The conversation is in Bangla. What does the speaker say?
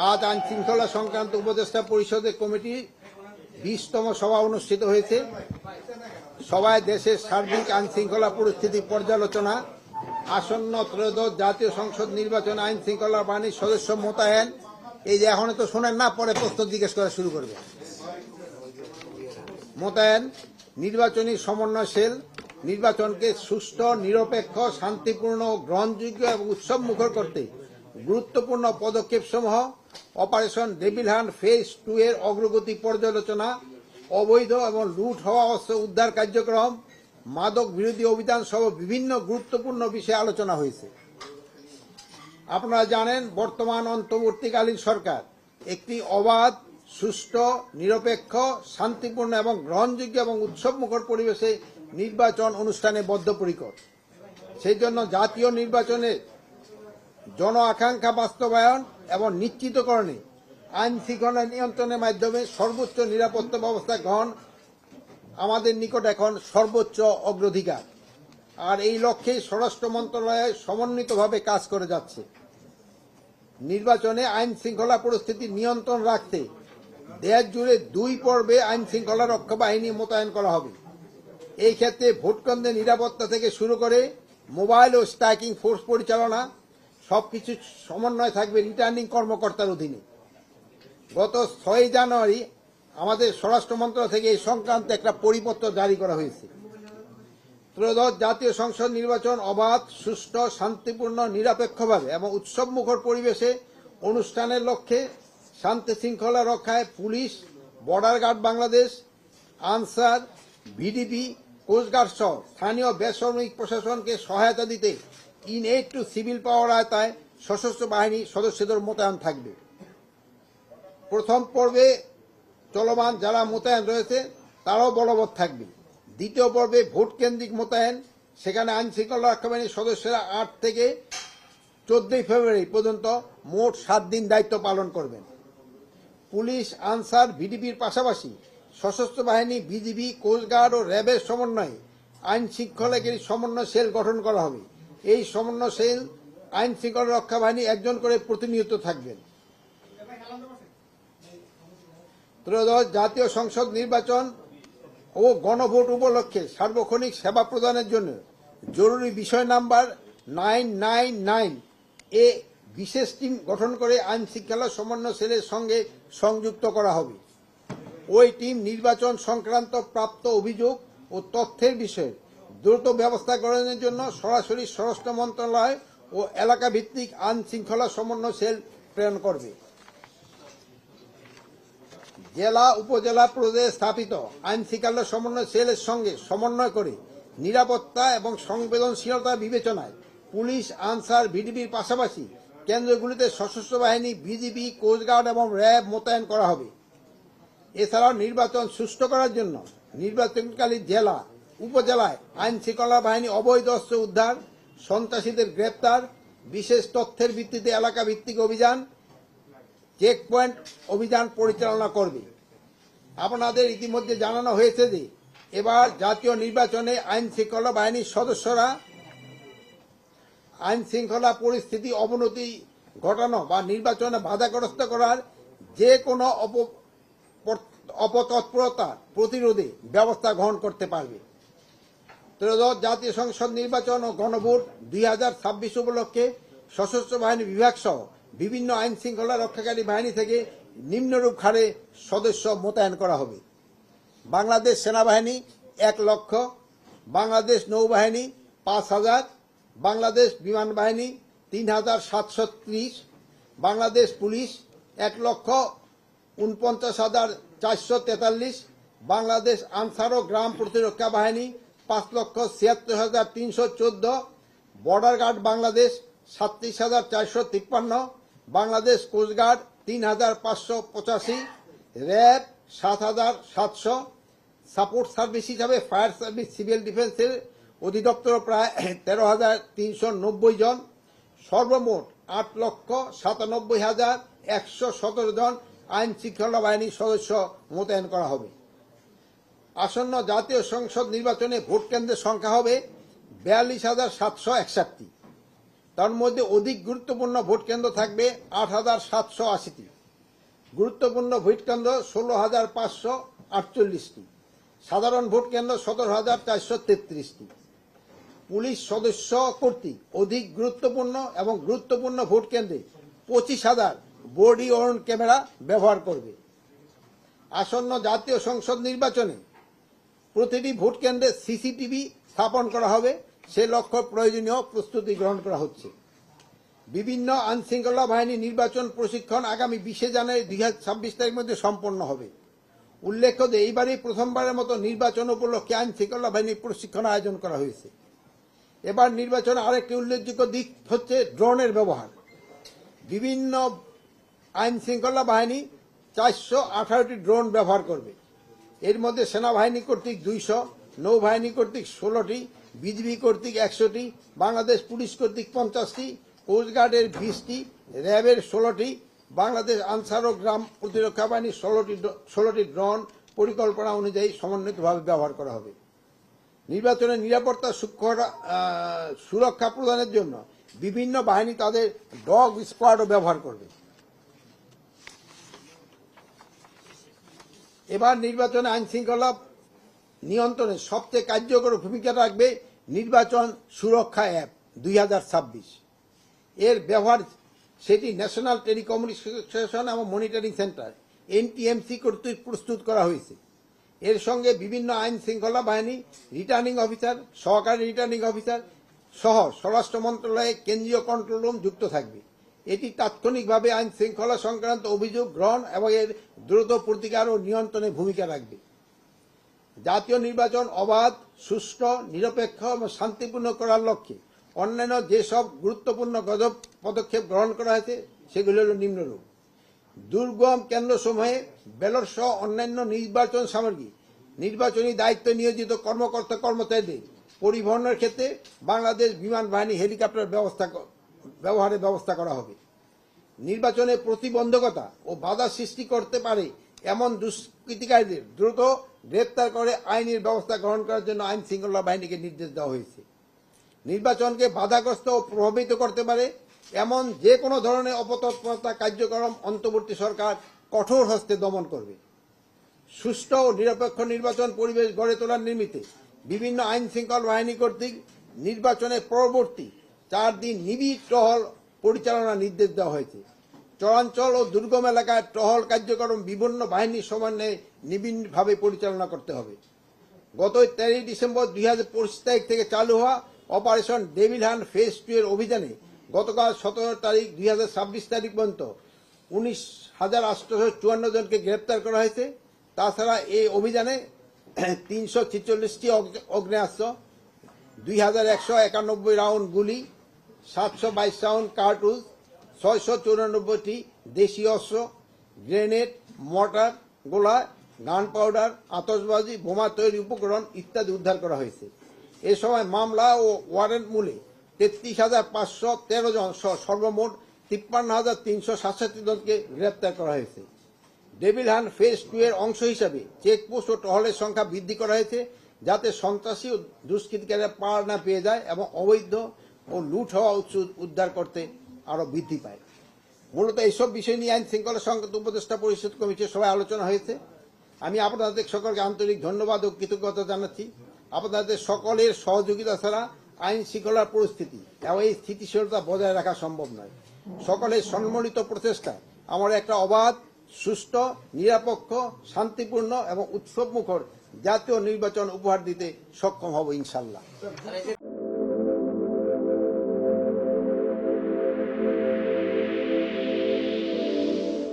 আজ আইন শৃঙ্খলা সংক্রান্ত উপদেষ্টা পরিষদের কমিটি 20তম সভা অনুষ্ঠিত হয়েছে। সভায় দেশের সার্বিক আইন শৃঙ্খলা পরিস্থিতি পর্যালোচনা, আসন্ন ত্রয়োদশ জাতীয় সংসদ নির্বাচন, আইন শৃঙ্খলা বাহিনীর সদস্য মোতায়েন, এই যে এখন তো শোনেন না, পরে প্রশ্ন জিজ্ঞেস করা শুরু করবে, মোতায়েন, নির্বাচনী সমন্বয় সেল, নির্বাচনকে সুষ্ঠু, নিরপেক্ষ, শান্তিপূর্ণ, গ্রহণযোগ্য এবং উৎসবমুখর করতে গুরুত্বপূর্ণ পদক্ষেপসমূহ, অপারেশন ডেভিল হান্ট ফেজ 2 এর অগ্রগতি পর্যালোচনা, অবৈধ এবং লুট হওয়া অস্ত্র উদ্ধার কার্যক্রম, মাদক বিরোধী অভিযান সহ বিভিন্ন গুরুত্বপূর্ণ বিষয়ে আলোচনা হয়েছে। আপনারা জানেন, বর্তমান অন্তর্বর্তীকালীন সরকার একটি অবাধ, সুষ্ঠু, নিরপেক্ষ, শান্তিপূর্ণ এবং গ্রহণযোগ্য এবং উৎসবমুখর পরিবেশে নির্বাচন অনুষ্ঠানে বদ্ধপরিকর। সেই জন্য জাতীয় নির্বাচনের জন আকাঙ্ক্ষা বাস্তবায়ন এবং নিশ্চিতকরণে আইন শৃঙ্খলা নিয়ন্ত্রণের মাধ্যমে সর্বোচ্চ নিরাপত্তা ব্যবস্থা গ্রহণ আমাদের নিকট এখন সর্বোচ্চ অগ্রাধিকার। আর এই লক্ষ্যে স্বরাষ্ট্র মন্ত্রণালয় সমন্বিতভাবে কাজ করে যাচ্ছে। নির্বাচনে আইন শৃঙ্খলা পরিস্থিতি নিয়ন্ত্রণ রাখতে দেশ জুড়ে 2 পর্বে আইন শৃঙ্খলা রক্ষা বাহিনী মোতায়েন করা হবে। এই ক্ষেত্রে ভোটকেন্দ্রের নিরাপত্তা থেকে শুরু করে মোবাইল ও স্ট্রাইকিং ফোর্স পরিচালনা সবকিছু সমন্বয় থাকবে রিটার্নিং কর্মকর্তার অধীনে। গত 6 জানুয়ারি আমাদের স্বরাষ্ট্র মন্ত্রণালয় থেকে এই সংক্রান্ত একটা পরিপত্র জারি করা হয়েছে। ত্রয়োদশ জাতীয় সংসদ নির্বাচন অবাধ, সুষ্ঠু, শান্তিপূর্ণ, নিরপেক্ষভাবে এবং উৎসবমুখর পরিবেশে অনুষ্ঠানের লক্ষ্যে শান্তি শৃঙ্খলা রক্ষায় police, border guard Bangladesh, Ansar, VDP, coast guard সহ স্থানীয় বেসামরিক প্রশাসনকে সহায়তা দিতে in aid to civil power আওতায় সশস্ত্র বাহিনী সদস্যদের মোতায়েন থাকবে। প্রথম পর্বে চলমান যারা মোতায়েন রয়েছে তারাও বলবৎ থাকবে। দ্বিতীয় পর্বে ভোট কেন্দ্রিক মোতায়েন, সেখানে আইন শৃঙ্খলা রক্ষা বাহিনীর সদস্যরা 8 থেকে 14 ফেব্রুয়ারি পর্যন্ত মোট 7 দিন দায়িত্ব পালন করবেন। পুলিশ, আনসার, ভিডিপির পাশাপাশি সশস্ত্র বাহিনী, বিজিবি, কোস্টগার্ড ও র্যাবের সমন্বয়ে আইন শৃঙ্খলাকারী সমন্বয় সেল গঠন করা হবে। এই সমন্বয় সেল আইন শৃঙ্খলা রক্ষা বাহিনী একজন করে প্রতিনিয়ত থাকবেন। ত্রয়োদশ জাতীয় সংসদ নির্বাচন ও গণভোট উপলক্ষে সার্বক্ষণিক সেবা প্রদানের জন্য জরুরি বিষয় নাম্বার 999 এ বিশেষ টিম গঠন করে আইন শৃঙ্খলা সমন্বয় সেলের সঙ্গে সংযুক্ত করা হবে। ওই টিম নির্বাচন সংক্রান্ত প্রাপ্ত অভিযোগ ও তথ্যের বিষয়ে দ্রুত ব্যবস্থা গ্রহণের জন্য সরাসরি স্বরাষ্ট্র মন্ত্রণালয় ও এলাকা ভিত্তিক আইন শৃঙ্খলা সমন্বয় সেল প্রেরণ করবে। জেলা, উপজেলা পর্যায়ে স্থাপিত আইন শৃঙ্খলা সমন্বয় সেলের সঙ্গে সমন্বয় করে নিরাপত্তা এবং সংবেদনশীলতা বিবেচনায় পুলিশ, আনসার, ভিডিপির পাশাপাশি কেন্দ্রগুলিতে সশস্ত্র বাহিনী, বিজিবি, কোস্টগার্ড এবং র্যাব মোতায়েন করা হবে। এছাড়াও নির্বাচন সুষ্ঠু করার জন্য নির্বাচনকালী জেলা, উপজেলায় আইন শৃঙ্খলা বাহিনী অবৈধ অস্ত্র উদ্ধার, সন্ত্রাসীদের গ্রেপ্তার, বিশেষ তথ্যের ভিত্তিতে এলাকা ভিত্তিক অভিযান, চেকপয়েন্ট অভিযান পরিচালনা করবে। আপনাদের ইতিমধ্যে জানানো হয়েছে যে এবার জাতীয় নির্বাচনে আইন শৃঙ্খলা বাহিনীর সদস্যরা আইন শৃঙ্খলা পরিস্থিতি অবনতি ঘটানো বা নির্বাচনে বাধাগ্রস্ত করার যে কোনো অপতৎপরতা প্রতিরোধে ব্যবস্থা গ্রহণ করতে পারবে। ত্রয়োদশ জাতীয় সংসদ নির্বাচন ও গণভোট 2026 উপলক্ষে সশস্ত্র বাহিনী বিভাগ সহ বিভিন্ন আইন শৃঙ্খলা রক্ষাকারী বাহিনী থেকে নিম্নরূপ হারে সদস্য মোতায়েন করা হবে। বাংলাদেশ সেনাবাহিনী 1 লক্ষ, বাংলাদেশ নৌবাহিনী 5000, বাংলাদেশ বিমান বাহিনী 3730, বাংলাদেশ পুলিশ 1,49,443, বাংলাদেশ আনসার ও গ্রাম প্রতিরক্ষা বাহিনী 5,76,314, border guard Bangladesh 37,453, Bangladesh coast guard 3,585, RAB 7,700, support service হিসাবে ফায়ার সার্ভিস, সিভিল ডিফেন্সের অধিদপ্তর প্রায় 13,390 জন। সর্বমোট 8,97,117 জন আইন শৃঙ্খলা বাহিনীর সদস্য মোতায়েন করা হবে। আসন্ন জাতীয় সংসদ নির্বাচনে ভোট কেন্দ্রের সংখ্যা হবে 42,761। তার মধ্যে অধিক গুরুত্বপূর্ণ ভোট কেন্দ্র থাকবে 8,780টি, গুরুত্বপূর্ণ ভোট কেন্দ্র 16,548টি, সাধারণ ভোট কেন্দ্র 17,433টি। পুলিশ সদস্য কর্তৃক অধিক গুরুত্বপূর্ণ এবং গুরুত্বপূর্ণ ভোট কেন্দ্রে 25,000 বডি ওয়ার্ন ক্যামেরা ব্যবহার করবে। আসন্ন জাতীয় সংসদ নির্বাচনে প্রতিটি ভোট কেন্দ্রে সিসিটিভি স্থাপন করা হবে, সে লক্ষ্য প্রয়োজনীয় প্রস্তুতি গ্রহণ করা হচ্ছে। বিভিন্ন আইনশৃঙ্খলা বাহিনী নির্বাচন প্রশিক্ষণ আগামী 20 জানুয়ারি 2026 তারিখের মধ্যে সম্পন্ন হবে। উল্লেখ্য যে এইবারই প্রথমবারের মতো নির্বাচন উপলক্ষে আইনশৃঙ্খলা বাহিনীর প্রশিক্ষণ আয়োজন করা হয়েছে। এবার নির্বাচনে আরেকটি উল্লেখযোগ্য দিক হচ্ছে ড্রোনের ব্যবহার। বিভিন্ন আইনশৃঙ্খলা বাহিনী 418টি ড্রোন ব্যবহার করবে। এর মধ্যে সেনাবাহিনী কর্তৃক 200, নৌবাহিনী কর্তৃক 16টি, বিজিবি কর্তৃক 100টি, বাংলাদেশ পুলিশ কর্তৃক 50টি, কোস্টগার্ডের 20টি, র্যাবের 16টি, বাংলাদেশ আনসার ও গ্রাম প্রতিরক্ষা বাহিনীর 16টি ড্রোন পরিকল্পনা অনুযায়ী সমন্বিতভাবে ব্যবহার করা হবে। নির্বাচনের নিরাপত্তা সুরক্ষা প্রদানের জন্য বিভিন্ন বাহিনী তাদের ডগ স্কোয়াডও ব্যবহার করবে। এবার নির্বাচনে আইনশৃঙ্খলা নিয়ন্ত্রণে সবচেয়ে কার্যকর ভূমিকা রাখবে নির্বাচন সুরক্ষা অ্যাপ 2026। এর ব্যবহার সেটি ন্যাশনাল টেলিকমিউনিকেশন এবং মনিটরিং সেন্টার NTMC কর্তৃক প্রস্তুত করা হয়েছে। এর সঙ্গে বিভিন্ন আইন শৃঙ্খলা বাহিনী, রিটার্নিং অফিসার, সহকারী রিটার্নিং অফিসার সহ স্বরাষ্ট্র মন্ত্রণালয়ের কেন্দ্রীয় কন্ট্রোল রুম যুক্ত থাকবে। এটি তাৎক্ষণিকভাবে আইন শৃঙ্খলা সংক্রান্ত অভিযোগ গ্রহণ এবং এর দ্রুত প্রতিকার ও নিয়ন্ত্রণে ভূমিকা রাখবে। জাতীয় নির্বাচন অবাধ, সুষ্ঠু, নিরপেক্ষ এবং শান্তিপূর্ণ করার লক্ষ্যে অন্যান্য যেসব গুরুত্বপূর্ণ পদক্ষেপ গ্রহণ করা হয়েছে সেগুলি হল নিম্নরূপ: দুর্গম কেন্দ্রসমূহে ব্যালট সহ অন্যান্য নির্বাচন সামগ্রী নির্বাচনী দায়িত্বে নিয়োজিত কর্মকর্তা কর্মচারীদের পরিবহনের ক্ষেত্রে বাংলাদেশ বিমান বাহিনী হেলিকপ্টার ব্যবহারের ব্যবস্থা করা হবে। নির্বাচনে প্রতিবন্ধকতা ও বাধা সৃষ্টি করতে পারে এমন দুষ্কৃতিকারীদের দ্রুত গ্রেপ্তার করে আইনের ব্যবস্থা গ্রহণ করার জন্য আইন শৃঙ্খলা বাহিনীকে নির্দেশ দেওয়া হয়েছে। নির্বাচনকে বাধাগ্রস্ত ও প্রভাবিত করতে পারে এমন যে কোনো ধরনের অপতৎপরতা কার্যক্রম অন্তর্বর্তী সরকার কঠোর হস্তে দমন করবে। সুষ্ঠু ও নিরপেক্ষ নির্বাচন পরিবেশ গড়ে তোলার নিমিত্তে বিভিন্ন আইন শৃঙ্খলা বাহিনী কর্তৃক নির্বাচনের পরবর্তী 4 দিন নিবিড় টহল পরিচালনার নির্দেশ দেওয়া হয়েছে। চরাঞ্চল ও দুর্গম এলাকায় টহল কার্যক্রম বিভিন্ন বাহিনীর সমন্বয়ে নিবিড়ভাবে পরিচালনা করতে হবে। গত 13 ডিসেম্বর 2025 তারিখ থেকে চালু হওয়া অপারেশন ডেভিল হান্ট ফেজ 2 এর অভিযানে গতকাল 17 তারিখ 2026 তারিখ পর্যন্ত 19,854 জনকে গ্রেপ্তার করা হয়েছে। তাছাড়া এই অভিযানে 346টি অগ্নেয়াস্ত্র, 2,191 রাউন্ড গুলি, 722 রাউন্ড কার্তুজ, 694টি দেশীয় অস্ত্র, গ্রেনেড, মর্টার, গোলা, গান পাউডার, আতশবাজি, বোমা তৈরি উপকরণ ইত্যাদি উদ্ধার করা হয়েছে। এ সময় মামলা ও ওয়ারেন্ট মূলে 33,513 জন সহ সর্বমোট 53,367 জনকে গ্রেপ্তার করা হয়েছে। ডেভিল হান্ট ফেজ 2 এর অংশ হিসাবে চেকপোস্ট ও টহলের সংখ্যা বৃদ্ধি করা হয়েছে, যাতে সন্ত্রাসী ও দুষ্কৃতিকারীরা পার না পেয়ে যায় এবং অবৈধ ও লুট হওয়া উৎস উদ্ধার করতে আরো বৃদ্ধি পায়। মূলত এইসব বিষয় নিয়ে আইন শৃঙ্খলা সংক্রান্ত উপদেষ্টা পরিষদ কমিটির সভায় আলোচনা হয়েছে। আমি আপনাদের সকলকে আন্তরিক ধন্যবাদ ও কৃতজ্ঞতা জানাচ্ছি। আপনাদের সকলের সহযোগিতা ছাড়া আইন শৃঙ্খলার পরিস্থিতি এবং এই স্থিতিশীলতা বজায় রাখা সম্ভব নয়। সকলের সম্মিলিত প্রচেষ্টা আমরা একটা অবাধ, সুষ্ঠু, নিরপেক্ষ, শান্তিপূর্ণ এবং উৎসবমুখর জাতীয় নির্বাচন উপহার দিতে সক্ষম হব ইনশাল্লাহ।